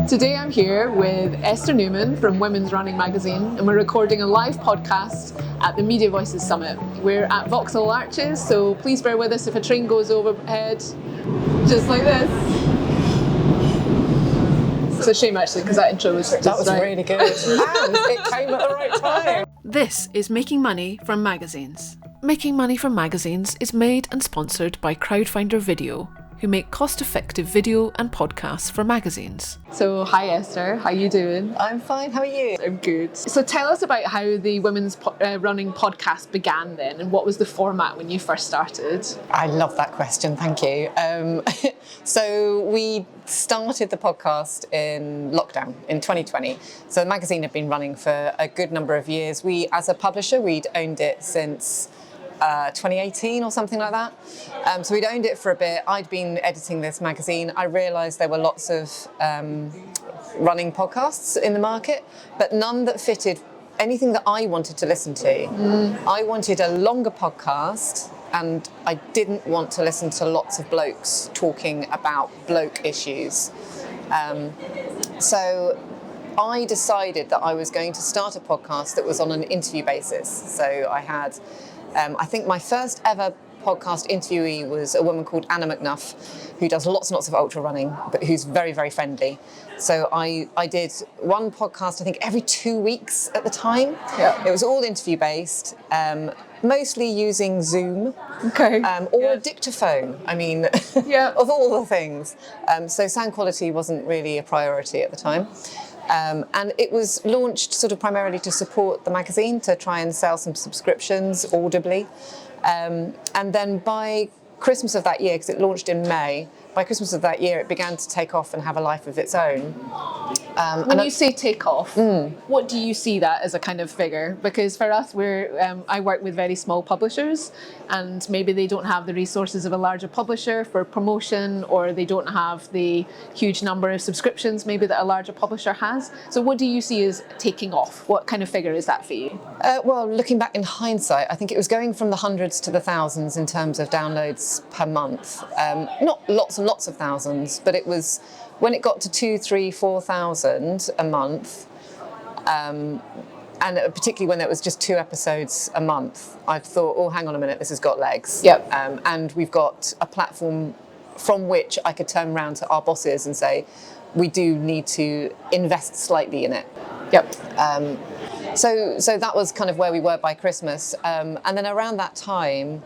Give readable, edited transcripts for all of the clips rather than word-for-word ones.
Today I'm here with Esther Newman from Women's Running Magazine, and we're recording a live podcast at the Media Voices Summit. We're at Vauxhall Arches, so please bear with us if a train goes overhead, just like this. It's a shame actually, because that intro was just That was right. really good, and it came at the right time. This is Making Money from Magazines. Making Money from Magazines is made and sponsored by Crowdfinder Video, who make cost-effective video and podcasts for magazines. So hi Esther, how you doing? I'm fine, how are you? I'm good. So tell us about how the Women's Running podcast began then, and what was the format when you first started? I love that question, thank you. So we started the podcast in lockdown in 2020. So the magazine had been running for a good number of years. We, as a publisher, we'd owned it since 2018 or something like that. So we'd owned it for a bit. I'd been editing this magazine. I realised there were lots of running podcasts in the market, but none that fitted anything that I wanted to listen to. I wanted a longer podcast, and I didn't want to listen to lots of blokes talking about bloke issues. So I decided that I was going to start a podcast that was on an interview basis. So I had I think my first ever podcast interviewee was a woman called Anna McNuff, who does lots and lots of ultra running, but who's very, very friendly. So I did one podcast, I think, every 2 weeks at the time. Yeah. It was all interview based, mostly using Zoom or a dictaphone. I mean, of all the things. So sound quality wasn't really a priority at the time. And it was launched sort of primarily to support the magazine, to try and sell some subscriptions audibly. And then by Christmas of that year, because it launched in May, by Christmas of that year, it began to take off and have a life of its own. When you say take off, what do you see that as a kind of figure? Because for us, I work with very small publishers, and maybe they don't have the resources of a larger publisher for promotion, or they don't have the huge number of subscriptions maybe that a larger publisher has. So what do you see as taking off? What kind of figure is that for you? Well, looking back in hindsight, I think it was going from the hundreds to the thousands in terms of downloads per month. Not lots and lots of thousands, but it was when it got to 2,000, 3,000, 4,000 a month, and particularly when there was just 2 episodes a month, I thought, oh, hang on a minute, this has got legs. Yep. And we've got a platform from which I could turn around to our bosses and say, we do need to invest slightly in it. Yep. So that was kind of where we were by Christmas. And then around that time,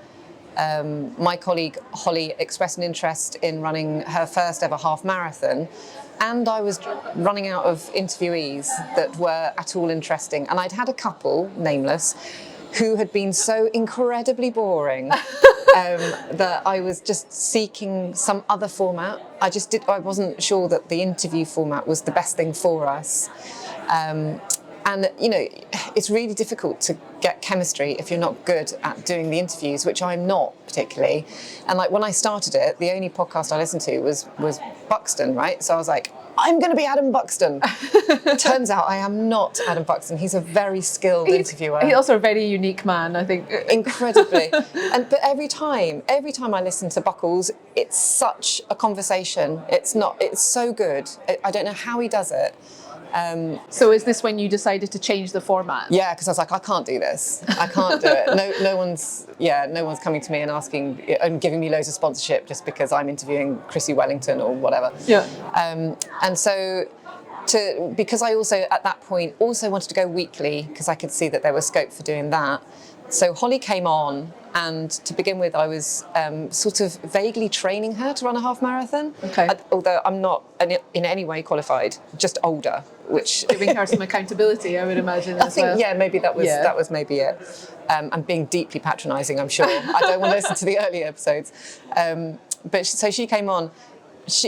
my colleague Holly expressed an interest in running her first ever half marathon, and I was running out of interviewees that were at all interesting. And I'd had a couple, nameless, who had been so incredibly boring that I was just seeking some other format. I wasn't sure that the interview format was the best thing for us. And, you know, it's really difficult to get chemistry if you're not good at doing the interviews, which I'm not particularly. And like when I started it, the only podcast I listened to was Buxton, right? So I was like, I'm going to be Adam Buxton. Turns out I am not Adam Buxton. He's a very skilled interviewer. He's also a very unique man, I think. Incredibly. But every time I listen to Buckles, it's such a conversation. It's so good. I don't know how he does it. So is this when you decided to change the format? Yeah, because I was like, I can't do this. I can't do it. No one's coming to me and asking and giving me loads of sponsorship just because I'm interviewing Chrissy Wellington or whatever. Yeah. And so because I also at that point also wanted to go weekly because I could see that there was scope for doing that. So Holly came on, and to begin with, I was sort of vaguely training her to run a half marathon. Okay. Although I'm not in any way qualified, just older, which Giving her some accountability, I would imagine. I think maybe that was maybe it. I'm being deeply patronising, I'm sure. I don't want to listen to the early episodes. So she came on.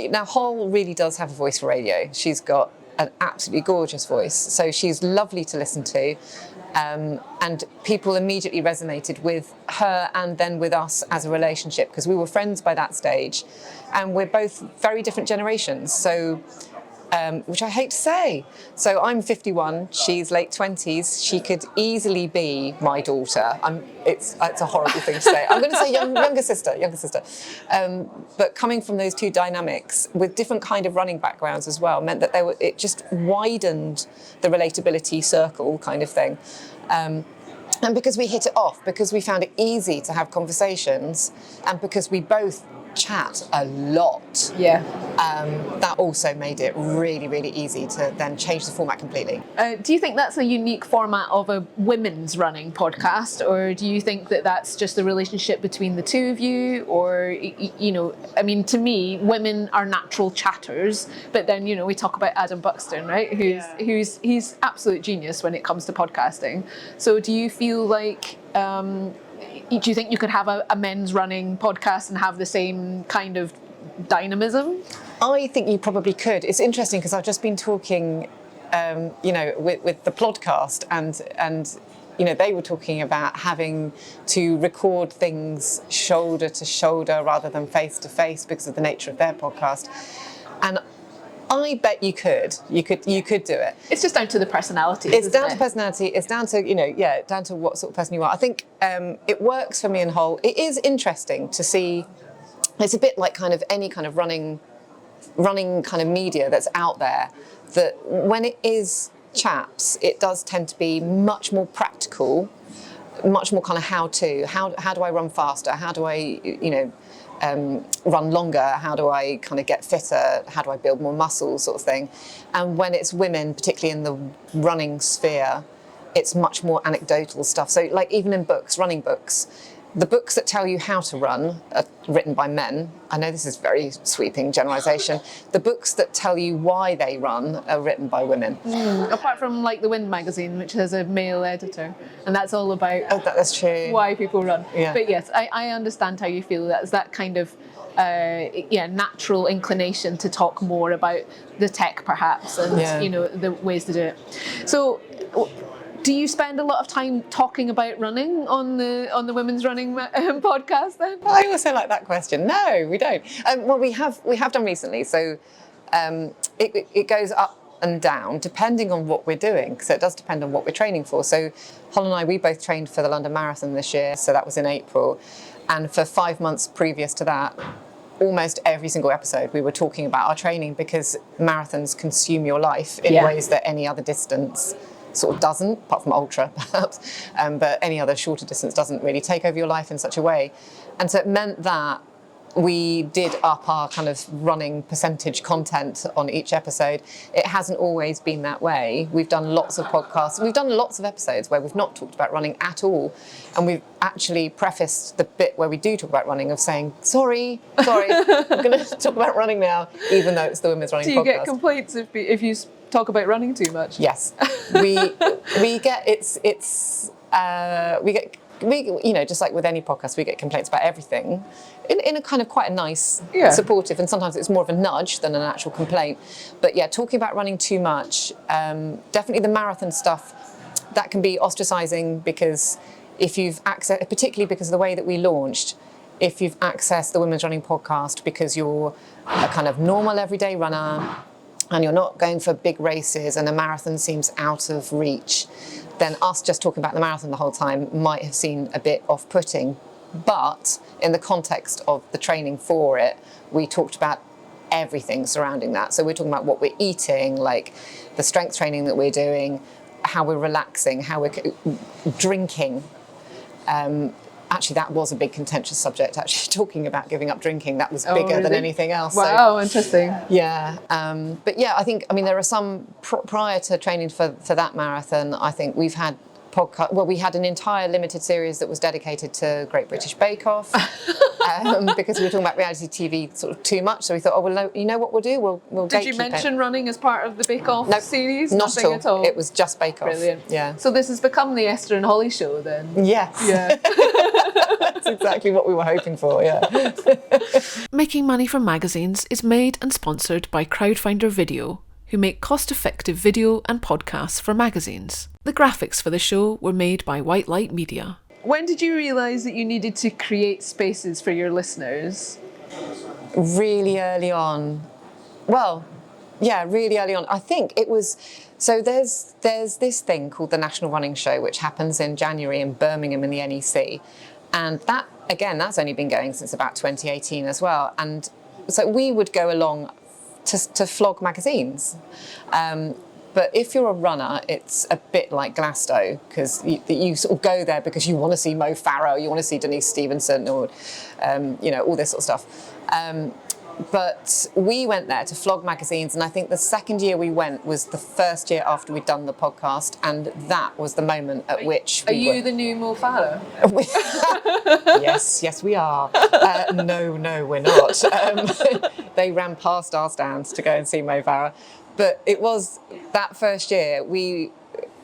Now Hol really does have a voice for radio. She's got an absolutely gorgeous voice, so she's lovely to listen to. And people immediately resonated with her and then with us as a relationship, because we were friends by that stage, and we're both very different generations. So which I hate to say. So I'm 51, she's late 20s. She could easily be my daughter. It's a horrible thing to say. I'm going to say younger sister. But coming from those two dynamics with different kind of running backgrounds as well meant that it just widened the relatability circle kind of thing. And because we hit it off, because we found it easy to have conversations, and because we both chat a lot, that also made it really, really easy to then change the format completely. Do you think that's a unique format of a women's running podcast, or do you think that that's just the relationship between the two of you? Or, you know, I mean, to me, women are natural chatters, but then, you know, we talk about Adam Buxton, right? He's absolute genius when it comes to podcasting. So do you feel like do you think you could have a men's running podcast and have the same kind of dynamism? I think you probably could. It's interesting because I've just been talking, with the podcast, and you know, they were talking about having to record things shoulder to shoulder rather than face to face because of the nature of their podcast, and I bet you could do it. It's just down to the personality. It's down to personality. It's down to, down to what sort of person you are. I think it works for me in whole. It is interesting to see. It's a bit like kind of any kind of running kind of media that's out there, that when it is chaps, it does tend to be much more practical, much more kind of how do I run faster? How do I, run longer? How do I kind of get fitter? How do I build more muscle, sort of thing? And when it's women, particularly in the running sphere, it's much more anecdotal stuff. So like even in books, running books, the books that tell you how to run are written by men. I know this is very sweeping generalisation. The books that tell you why they run are written by women. Apart from like The Wind magazine, which has a male editor, and that's all about that's true. Why people run. Yeah. But yes, I understand how you feel. That's that kind of natural inclination to talk more about the tech perhaps, and you know, the ways to do it. So do you spend a lot of time talking about running on the Women's Running podcast then? I also like that question. No, we don't. Well, we have done recently. So it goes up and down depending on what we're doing. So it does depend on what we're training for. So Hol and I, we both trained for the London Marathon this year. So that was in April. And for 5 months previous to that, almost every single episode we were talking about our training, because marathons consume your life in ways that any other distance sort of doesn't, apart from ultra perhaps, but any other shorter distance doesn't really take over your life in such a way. And so it meant that we did up our kind of running percentage content on each episode. It hasn't always been that way. We've done lots of podcasts, we've done lots of episodes where we've not talked about running at all, and we've actually prefaced the bit where we do talk about running of saying, sorry, I'm going to talk about running now, even though it's the Women's Running podcast. Do you get complaints if you talk about running too much? Yes, we get just like with any podcast, we get complaints about everything in a kind of quite a nice, supportive, and sometimes it's more of a nudge than an actual complaint. But yeah, talking about running too much, definitely the marathon stuff, that can be ostracizing, because if you've accessed, particularly because of the way that we launched, if you've accessed the Women's Running podcast because you're a kind of normal everyday runner and you're not going for big races and a marathon seems out of reach, then us just talking about the marathon the whole time might have seemed a bit off-putting. But in the context of the training for it, we talked about everything surrounding that. So we're talking about what we're eating, like the strength training that we're doing, how we're relaxing, how we're drinking. Actually, that was a big contentious subject, actually, talking about giving up drinking. That was bigger than anything else. Wow, so, interesting. Yeah. But yeah, there are some, prior to training for that marathon, I think we've had podcast. Well, we had an entire limited series that was dedicated to Great British Bake Off, because we were talking about reality TV sort of too much. So we thought, well, you know what we'll do? We'll Did you mention running as part of the Bake Off series? Not at all. It was just Bake Off. Brilliant. Yeah. So this has become the Esther and Holly show then? Yes. Yeah. That's exactly what we were hoping for, yeah. Making Money from Magazines is made and sponsored by Crowdfinder Video, who make cost-effective video and podcasts for magazines. The graphics for the show were made by White Light Media. When did you realise that you needed to create spaces for your listeners? Really early on. Well, Yeah, really early on. I think it was, so there's this thing called the National Running Show, which happens in January in Birmingham in the NEC. And that, again, that's only been going since about 2018 as well. And so we would go along to flog magazines. But if you're a runner, it's a bit like Glasgow, because you sort of go there because you want to see Mo Farah, you want to see Denise Stevenson, or all this sort of stuff. But we went there to flog magazines, and I think the second year we went was the first year after we'd done the podcast, and that was the moment at which we were... Are you the new Mo Farah? Yes, we are. No, we're not. They ran past our stands to go and see Mo Farah. But it was that first year,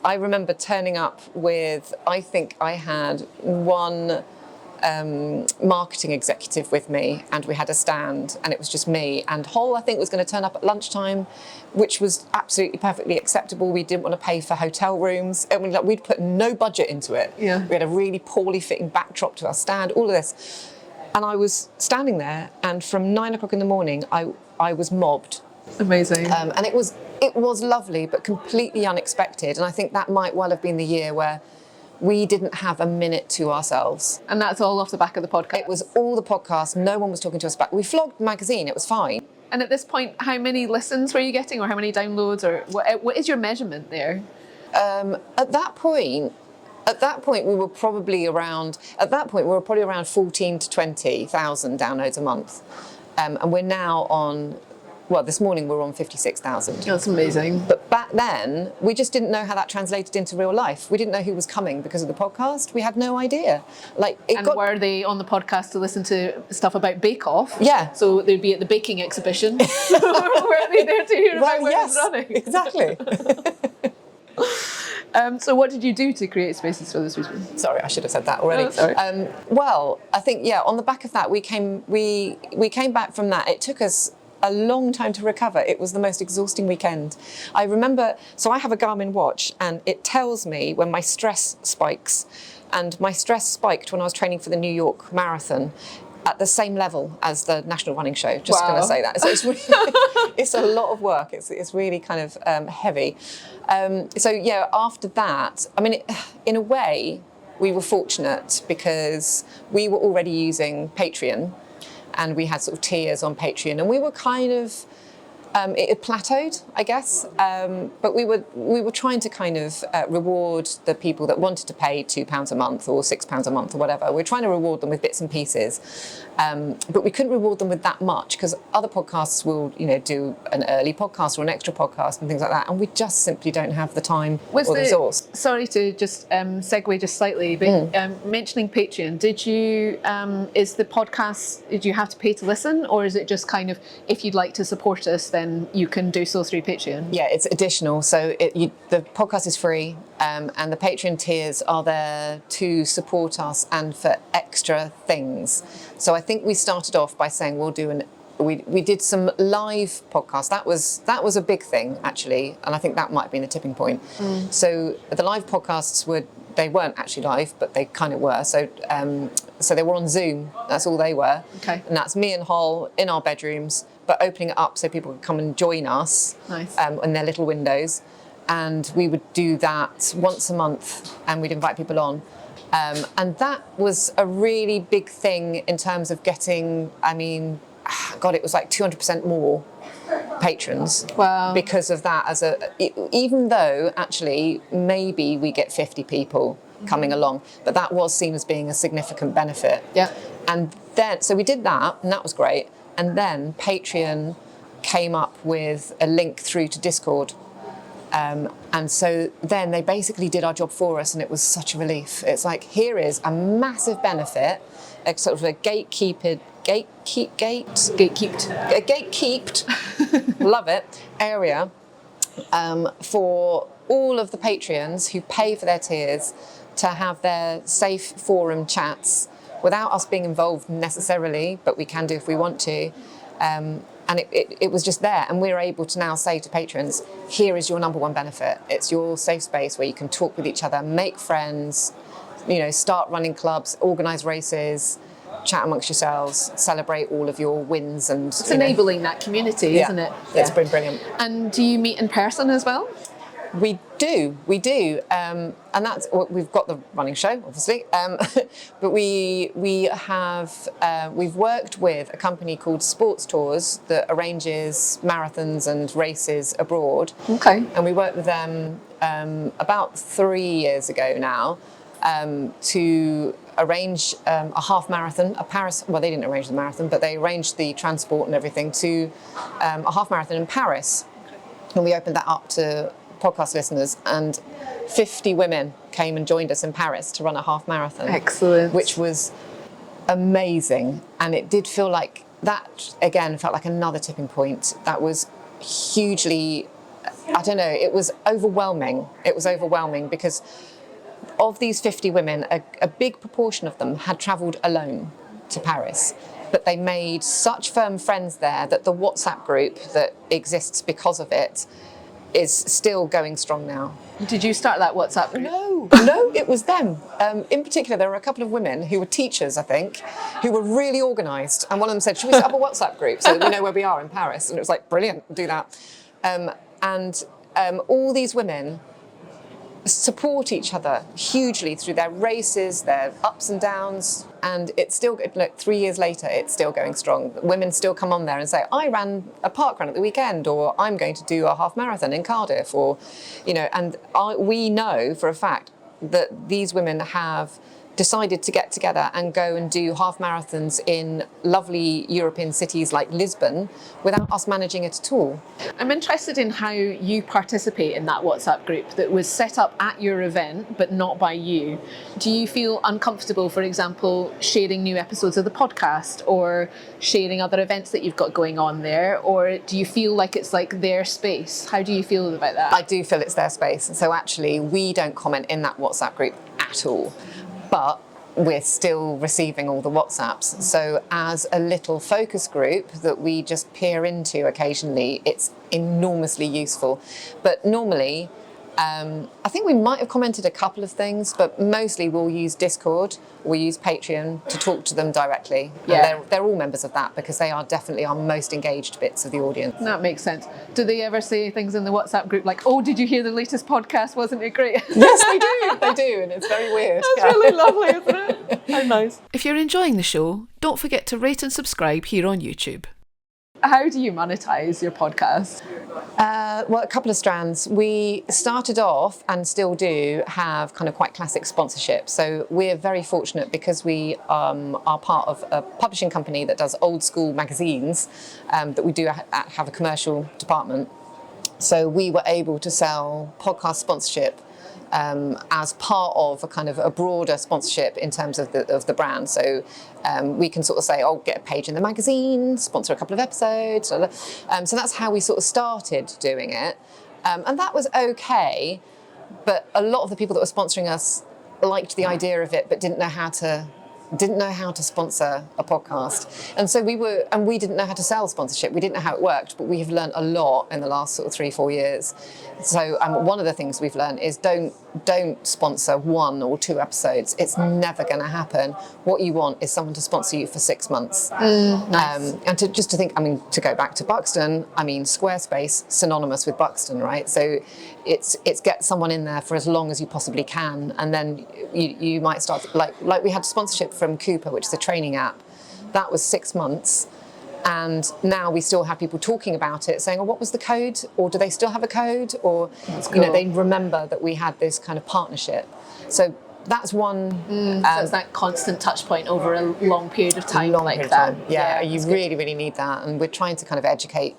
I remember turning up with, I think I had one marketing executive with me, and we had a stand, and it was just me. And Hol, I think, was going to turn up at lunchtime, which was absolutely perfectly acceptable. We didn't want to pay for hotel rooms. I mean, we'd put no budget into it. Yeah. We had a really poorly fitting backdrop to our stand, all of this. And I was standing there, and from 9 o'clock in the morning, I was mobbed. Amazing. And it was lovely, but completely unexpected. And I think that might well have been the year where we didn't have a minute to ourselves. And that's all off the back of the podcast? It was all the podcast. No one was talking to us back. We flogged the magazine. It was fine. And at this point, how many listens were you getting, or how many downloads, or what is your measurement there? At that point, we were probably around 14 to 20,000 downloads a month. And we're now on... Well, this morning we're on 56,000. That's amazing. But back then, we just didn't know how that translated into real life. We didn't know who was coming because of the podcast. We had no idea. Were they on the podcast to listen to stuff about Bake Off? Yeah. So they'd be at the baking exhibition. Were they there to hear about what was running? Exactly. So what did you do to create spaces for those people? Sorry, I should have said that already. Oh, sorry. Well, I think, on the back of that, we came back from that. It took us a long time to recover. It was the most exhausting weekend. I remember, so I have a Garmin watch, and it tells me when my stress spikes, and my stress spiked when I was training for the New York Marathon at the same level as the National Running Show. Just going to say that. So it's really, it's a lot of work. It's really kind of heavy. After that, I mean, in a way, we were fortunate because we were already using Patreon, and we had sort of tiers on Patreon, and we were kind of, it had plateaued, I guess, but we were trying to kind of reward the people that wanted to pay £2 a month or £6 a month or whatever. We were trying to reward them with bits and pieces, but we couldn't reward them with that much because other podcasts will, do an early podcast or an extra podcast and things like that, and we just simply don't have the time or the resource. Sorry to just segue just slightly, but mentioning Patreon, did you have to pay to listen, or is it just kind of, if you'd like to support us, then you can do so through Patreon? Yeah, it's additional. So the podcast is free, and the Patreon tiers are there to support us and for extra things. So I think we started off by saying we did some live podcasts. That was a big thing, actually, and I think that might have been the tipping point. So the live podcasts they weren't actually live, but they kind of were. So they were on Zoom. That's all they were. Okay. And that's me and Hol in our bedrooms, but opening it up so people could come and join us. Nice. In their little windows. And we would do that once a month, and we'd invite people on. And that was a really big thing in terms of getting, it was like 200% more patrons. Wow. Because of that, even though actually maybe we get 50 people coming along, but that was seen as being a significant benefit. Yeah. And then, so we did that, and that was great. And then Patreon came up with a link through to Discord. And so then they basically did our job for us, and it was such a relief. It's like, here is a massive benefit, a sort of a gatekeeped, love it, area for all of the patrons who pay for their tiers to have their safe forum chats without us being involved necessarily, but we can do if we want to. And it was just there, and we're able to now say to patrons, here is your number one benefit. It's your safe space where you can talk with each other, make friends, start running clubs, organise races, chat amongst yourselves, celebrate all of your wins, and it's enabling that community, isn't it? It's been brilliant. And do you meet in person as well? We do, and that's we've got the running show, obviously, but we've worked with a company called Sports Tours that arranges marathons and races abroad. Okay. And we worked with them about 3 years ago now to arrange a half marathon, a Paris. Well, they didn't arrange the marathon, but they arranged the transport and everything to a half marathon in Paris, and we opened that up to podcast listeners, and 50 women came and joined us in Paris to run a half marathon. Excellent. Which was amazing, and it did feel like that, again, felt like another tipping point. That was hugely, I don't know, it was overwhelming. It was overwhelming because of these 50 women, a big proportion of them had travelled alone to Paris, but they made such firm friends there that the WhatsApp group that exists because of it is still going strong now. Did you start that WhatsApp group? No, it was them. In particular, there were a couple of women who were teachers, I think, who were really organised. And one of them said, should we set up a WhatsApp group so that we know where we are in Paris? And it was like, brilliant, do that. And all these women support each other hugely through their races, their ups and downs, and it's still, look, 3 years later, it's still going strong. Women still come on there and say, I ran a park run at the weekend, or I'm going to do a half marathon in Cardiff, or, and we know for a fact that these women have decided to get together and go and do half marathons in lovely European cities like Lisbon without us managing it at all. I'm interested in how you participate in that WhatsApp group that was set up at your event but not by you. Do you feel uncomfortable, for example, sharing new episodes of the podcast or sharing other events that you've got going on there, or do you feel like it's like their space? How do you feel about that? I do feel it's their space. So actually we don't comment in that WhatsApp group at all. But we're still receiving all the WhatsApps. So as a little focus group that we just peer into occasionally, it's enormously useful. But normally, I think we might have commented a couple of things, but mostly we'll use Discord, we'll use Patreon to talk to them directly. Yeah. And they're all members of that because they are definitely our most engaged bits of the audience. That makes sense. Do they ever say things in the WhatsApp group like, oh, did you hear the latest podcast? Wasn't it great? Yes, they do, and it's very weird. That's really lovely, isn't it? How nice. If you're enjoying the show, don't forget to rate and subscribe here on YouTube. How do you monetize your podcast? Well, a couple of strands. We started off and still do have kind of quite classic sponsorship. So we're very fortunate because we are part of a publishing company that does old school magazines, that we do have a commercial department. So we were able to sell podcast sponsorship as part of a kind of a broader sponsorship in terms of the brand. So we can sort of say, oh, get a page in the magazine, sponsor a couple of episodes. So that's how we sort of started doing it. And that was okay, but a lot of the people that were sponsoring us liked the idea of it, but didn't know how to sponsor a podcast. And so we didn't know how to sell sponsorship. We didn't know how it worked, but we have learned a lot in the last sort of 3-4 years. So one of the things we've learned is don't sponsor 1 or 2 episodes. It's never going to happen. What you want is someone to sponsor you for 6 months. Nice. And to go back to Buxton, Squarespace, synonymous with Buxton, right? So it's get someone in there for as long as you possibly can, and then you might start, like we had sponsorship from Cooper, which is a training app. That was 6 months. And now we still have people talking about it, saying, oh, what was the code? Or do they still have a code? Or, they remember that we had this kind of partnership. So that's one. So it's that constant touch point over a long period of time like that. Yeah, you really, really need that. And we're trying to kind of educate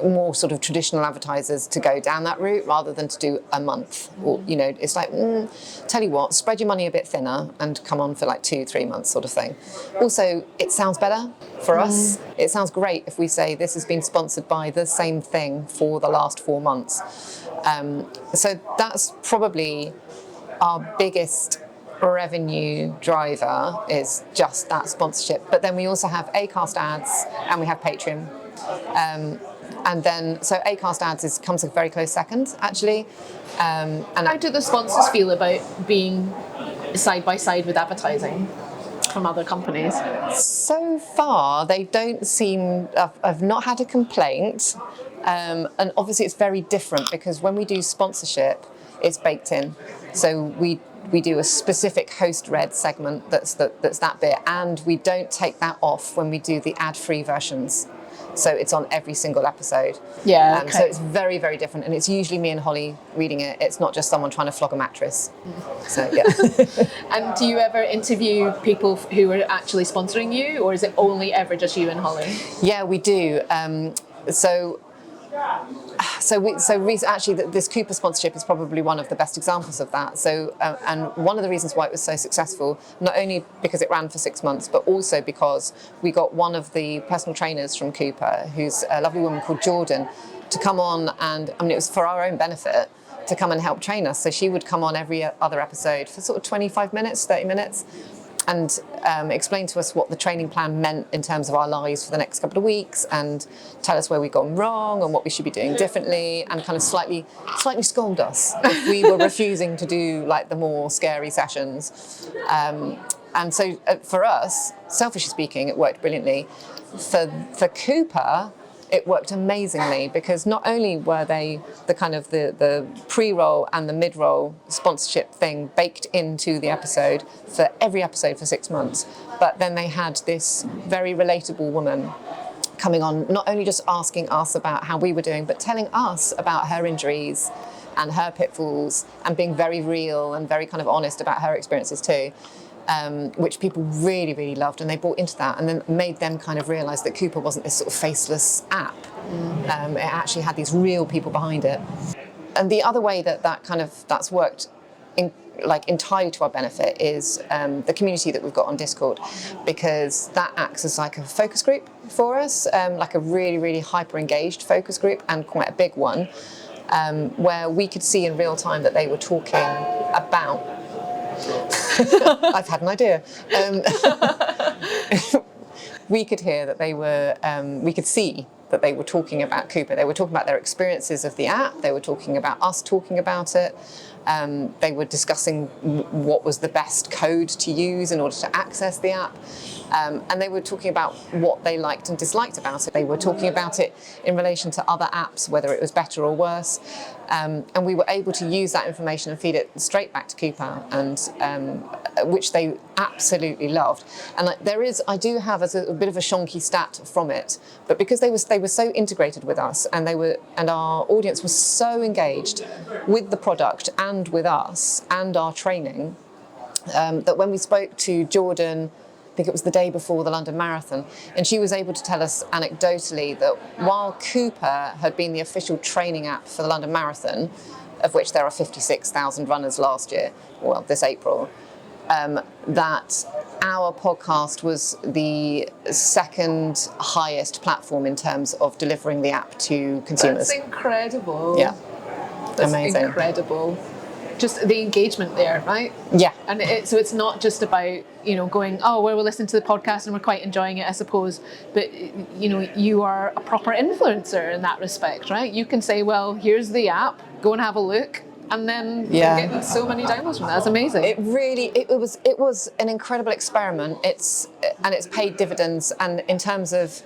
more sort of traditional advertisers to go down that route rather than to do a month. Or, it's like, tell you what, spread your money a bit thinner and come on for like 2-3 months sort of thing. Also, it sounds better for us. It sounds great if we say this has been sponsored by the same thing for the last 4 months. So that's probably our biggest revenue driver, is just that sponsorship. But then we also have Acast ads and we have Patreon. And then, so Acast ads comes a very close second, actually. And how do the sponsors feel about being side by side with advertising? from other companies? So far, they don't seem, I've not had a complaint. And obviously it's very different because when we do sponsorship, it's baked in. So we do a specific host-read segment that's that bit, and we don't take that off when we do the ad-free versions. So it's on every single episode. Yeah, okay. So it's very, very different. And it's usually me and Holly reading it. It's not just someone trying to flog a mattress. So, yeah. And do you ever interview people who are actually sponsoring you, or is it only ever just you and Holly? Yeah, we do. Actually, this Cooper sponsorship is probably one of the best examples of that. So, and one of the reasons why it was so successful, not only because it ran for 6 months, but also because we got one of the personal trainers from Cooper, who's a lovely woman called Jordan, to come on, and I mean, it was for our own benefit, to come and help train us. So she would come on every other episode for sort of 25 minutes, 30 minutes, and explain to us what the training plan meant in terms of our lives for the next couple of weeks, and tell us where we'd gone wrong and what we should be doing differently, and kind of slightly scold us if we were refusing to do like the more scary sessions. And so for us, selfishly speaking, it worked brilliantly. For Cooper, it worked amazingly because not only were they the kind of the pre-roll and the mid-roll sponsorship thing baked into the episode for every episode for 6 months, but then they had this very relatable woman coming on, not only just asking us about how we were doing, but telling us about her injuries and her pitfalls, and being very real and very kind of honest about her experiences too. Which people really, really loved, and they bought into that, and then made them kind of realise that Cooper wasn't this sort of faceless app. It actually had these real people behind it. And the other way that's worked entirely to our benefit is the community that we've got on Discord, because that acts as like a focus group for us, like a really, really hyper engaged focus group, and quite a big one, where we could see in real time that they were talking about I've had an idea. We could hear that they were, we could see that they were talking about Cooper. They were talking about their experiences of the app. They were talking about us talking about it. They were discussing what was the best code to use in order to access the app. And they were talking about what they liked and disliked about it. They were talking about it in relation to other apps, whether it was better or worse. And we were able to use that information and feed it straight back to Cooper, and which they absolutely loved. And I do have a bit of a shonky stat from it, but because they were so integrated with us, and our audience was so engaged with the product and with us and our training, that when we spoke to Jordan, I think it was the day before the London Marathon, and she was able to tell us anecdotally that while Cooper had been the official training app for the London Marathon, of which there are 56,000 runners last year, well, this April, that our podcast was the second highest platform in terms of delivering the app to consumers. That's incredible. Yeah. That's amazing. Incredible. Just the engagement there, right? Yeah. And so it's not just about, going, oh, well, we're listening to the podcast and we're quite enjoying it, I suppose. But, you are a proper influencer in that respect, right? You can say, well, here's the app, go and have a look. And then getting so many downloads from that. That's amazing. It was an incredible experiment. It's paid dividends, and in terms of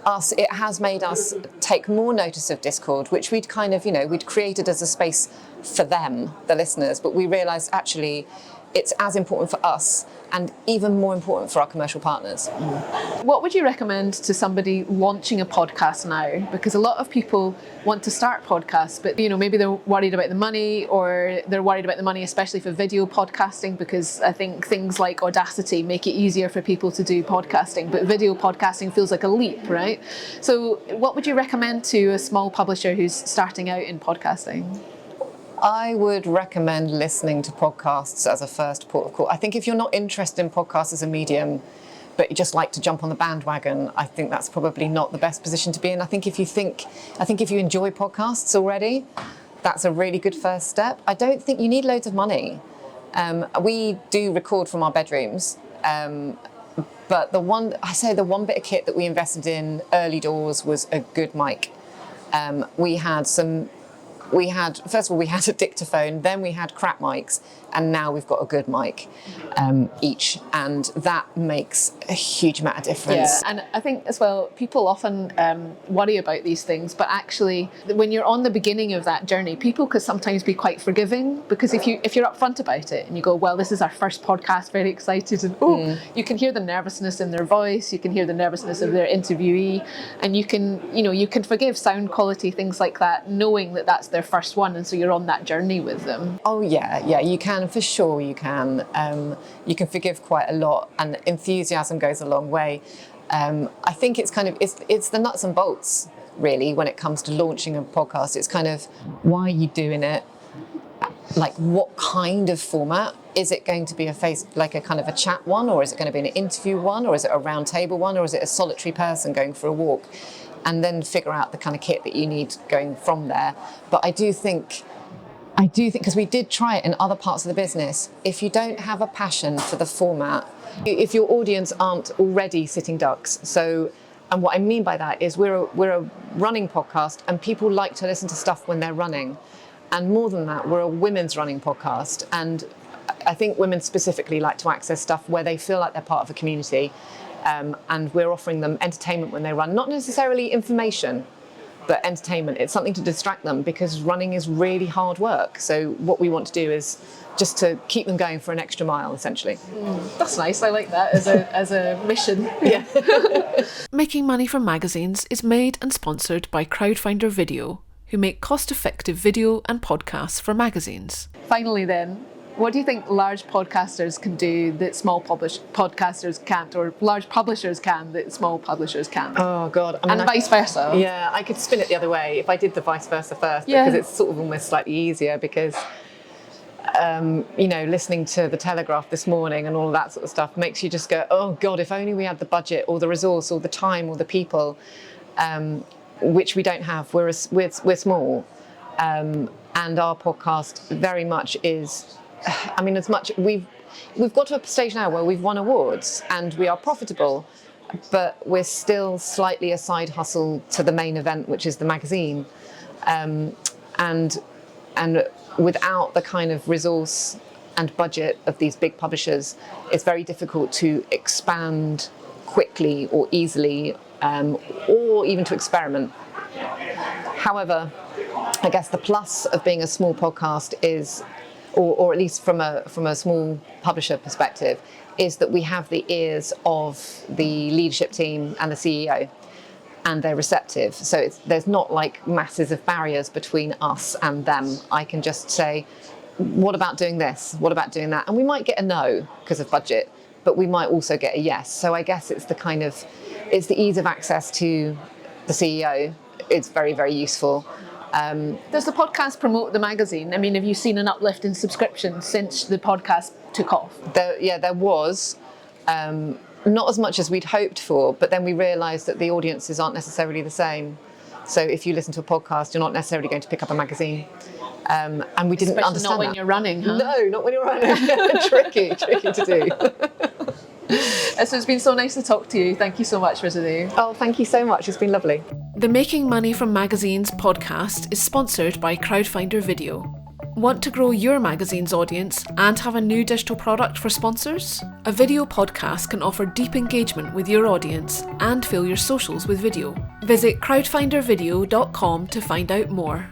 us, it has made us take more notice of Discord, which we'd kind of, we'd created as a space for them, the listeners, but we realised actually it's as important for us and even more important for our commercial partners. What would you recommend to somebody launching a podcast now? Because a lot of people want to start podcasts, but maybe they're worried about the money, or they're worried about the money, especially for video podcasting, because I think things like Audacity make it easier for people to do podcasting, but video podcasting feels like a leap, right? So what would you recommend to a small publisher who's starting out in podcasting? I would recommend listening to podcasts as a first port of call. I think if you're not interested in podcasts as a medium, but you just like to jump on the bandwagon, I think that's probably not the best position to be in. I think if you enjoy podcasts already, that's a really good first step. I don't think you need loads of money. We do record from our bedrooms, but the one bit of kit that we invested in early doors was a good mic. We had some first of all, we had a dictaphone, then we had crap mics, and now we've got a good mic each, and that makes a huge amount of difference. Yeah, and I think as well, people often worry about these things, but actually, when you're on the beginning of that journey, people could sometimes be quite forgiving, because if you're upfront about it and you go, well, this is our first podcast, very excited, and you can hear the nervousness in their voice, you can hear the nervousness of their interviewee, and you can forgive sound quality, things like that, knowing that that's their first one, and so you're on that journey with them. Oh yeah, you can, for sure you can. You can forgive quite a lot, and enthusiasm goes a long way. I think it's the nuts and bolts, really, when it comes to launching a podcast. It's kind of, why are you doing it? Like, what kind of format? Is it going to be a kind of a chat one, or is it going to be an interview one, or is it a round table one, or is it a solitary person going for a walk? And then figure out the kind of kit that you need going from there. But I do think, because we did try it in other parts of the business, if you don't have a passion for the format, if your audience aren't already sitting ducks, and what I mean by that is we're a running podcast, and people like to listen to stuff when they're running. And more than that, we're a women's running podcast. And I think women specifically like to access stuff where they feel like they're part of a community. And we're offering them entertainment when they run, not necessarily information, but entertainment. It's something to distract them, because running is really hard work. So what we want to do is just to keep them going for an extra mile, essentially. That's nice. I like that as a mission. Yeah. Making Money from Magazines is made and sponsored by Crowdfinder Video, who make cost-effective video and podcasts for magazines. Finally then, what do you think large podcasters can do that small podcasters can't, or large publishers can that small publishers can't? Oh God. And vice versa. Yeah, I could spin it the other way if I did the vice versa first, because it's sort of almost slightly easier, because listening to the Telegraph this morning and all that sort of stuff makes you just go, oh God, if only we had the budget or the resource or the time or the people, which we don't have. We're small, and our podcast very much is. As much we've got to a stage now where we've won awards and we are profitable, but we're still slightly a side hustle to the main event, which is the magazine, and without the kind of resource and budget of these big publishers, it's very difficult to expand quickly or easily, or even to experiment. However, I guess the plus of being a small podcast is, or at least from a small publisher perspective, is that we have the ears of the leadership team and the CEO, and they're receptive. So there's not like masses of barriers between us and them. I can just say, what about doing this? What about doing that? And we might get a no because of budget, but we might also get a yes. So I guess it's the ease of access to the CEO. It's very, very useful. Does the podcast promote the magazine? I mean, have you seen an uplift in subscriptions since the podcast took off? There was. Not as much as we'd hoped for, but then we realised that the audiences aren't necessarily the same. So if you listen to a podcast, you're not necessarily going to pick up a magazine. And we didn't Especially understand not when that. you're running, huh? No, not when you're running. Tricky to do. So it's been so nice to talk to you. Thank you so much, Residue. Oh, thank you so much. It's been lovely. The Making Money from Magazines podcast is sponsored by Crowdfinder Video. Want to grow your magazine's audience and have a new digital product for sponsors? A video podcast can offer deep engagement with your audience and fill your socials with video. Visit crowdfindervideo.com to find out more.